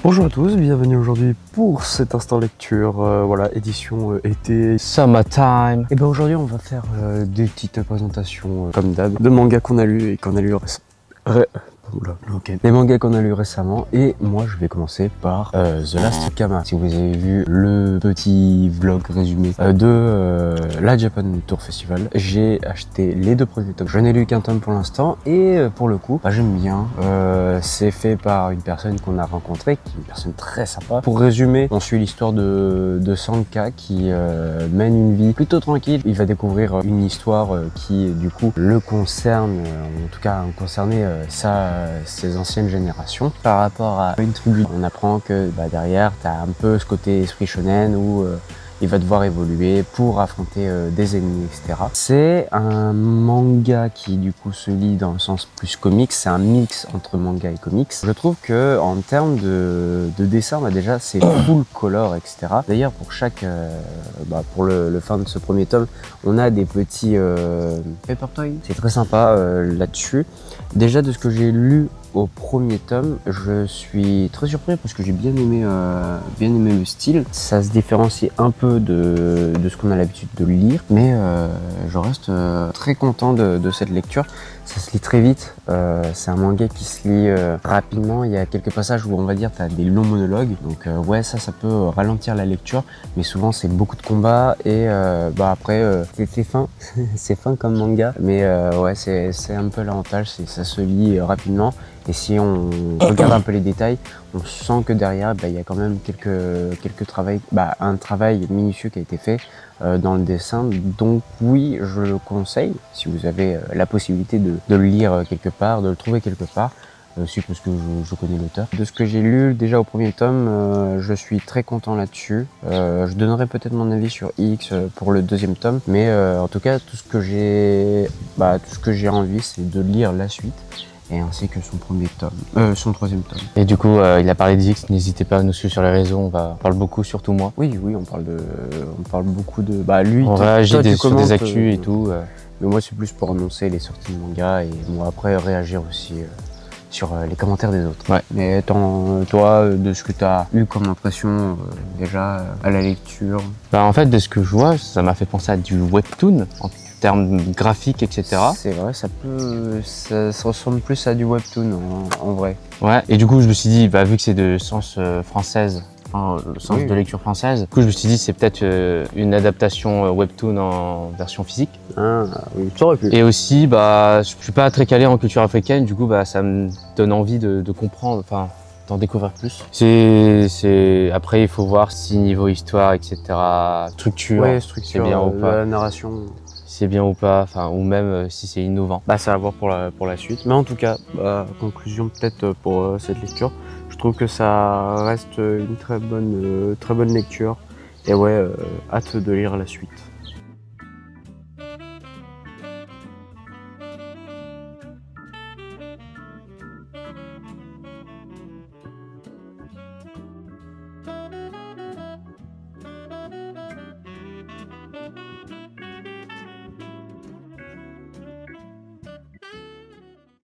Bonjour à tous, bienvenue aujourd'hui pour cet instant lecture, voilà, édition été, summertime. Et ben aujourd'hui on va faire des petites présentations comme d'hab de mangas qu'on a lu et qu'on a lu des mangas qu'on a lu récemment, et moi je vais commencer par The Last Kama. Si vous avez vu le petit vlog résumé de la Japan Tour Festival, j'ai acheté les deux premiers tomes. Je n'ai lu qu'un tome pour l'instant et pour le coup j'aime bien. C'est fait par une personne qu'on a rencontrée, qui est une personne très sympa. Pour résumer, on suit l'histoire de Sanka qui mène une vie plutôt tranquille. Il va découvrir une histoire qui du coup le concerne, en tout cas concerner ses anciennes générations. Par rapport à une tribu, on apprend que derrière t'as un peu ce côté esprit shonen où il va devoir évoluer pour affronter des ennemis, etc. C'est un manga qui du coup se lit dans le sens plus comics, c'est un mix entre manga et comics. Je trouve que en termes de dessin, déjà c'est full color, etc. D'ailleurs pour chaque, pour le fin de ce premier tome, on a des petits paper toys. C'est très sympa là-dessus. Déjà de ce que j'ai lu au premier tome, je suis très surpris parce que j'ai bien aimé le style. Ça se différencie un peu de ce qu'on a l'habitude de lire, mais je reste très content de cette lecture. Ça se lit très vite, c'est un manga qui se lit rapidement. Il y a quelques passages où on va dire tu as des longs monologues, donc ouais, ça peut ralentir la lecture, mais souvent c'est beaucoup de combats et après c'est fin c'est fin comme manga, mais ouais, c'est un peu l'avantage, c'est ça se lit rapidement. Et si on regarde un peu les détails, on sent que derrière, il y a quand même un travail minutieux qui a été fait dans le dessin. Donc oui, je le conseille, si vous avez la possibilité de le lire quelque part, de le trouver quelque part. Aussi parce que je connais l'auteur. De ce que j'ai lu déjà au premier tome, je suis très content là-dessus. Je donnerai peut-être mon avis sur X pour le deuxième tome, mais en tout cas tout ce que j'ai envie, c'est de lire la suite, et ainsi que son troisième tome. Et du coup, il a parlé d'X, n'hésitez pas à nous suivre sur les réseaux, on parle beaucoup, surtout moi. Oui, on parle beaucoup de... lui, on réagit sur des actus et tout. Mais moi, c'est plus pour annoncer les sorties de manga et moi, après, réagir aussi sur les commentaires des autres. Ouais. Mais toi, de ce que tu as eu comme impression déjà à la lecture? En fait, de ce que je vois, ça m'a fait penser à du webtoon, en termes graphiques, etc. C'est vrai, ça ressemble plus à du webtoon en vrai. Ouais, et du coup, je me suis dit, vu que c'est de sens française, le sens de lecture française, du coup, je me suis dit, c'est peut-être une adaptation webtoon en version physique. Ah oui, ça aurait pu. Et aussi, je suis pas très calé en culture africaine, du coup, ça me donne envie de comprendre, d'en découvrir plus. Après, il faut voir si niveau histoire, etc., structure, c'est bien ou pas. La narration, c'est bien ou pas, ou même si c'est innovant. Ça va voir pour la suite. Mais en tout cas, conclusion peut-être pour cette lecture, je trouve que ça reste une très bonne lecture. Et ouais, hâte de lire la suite.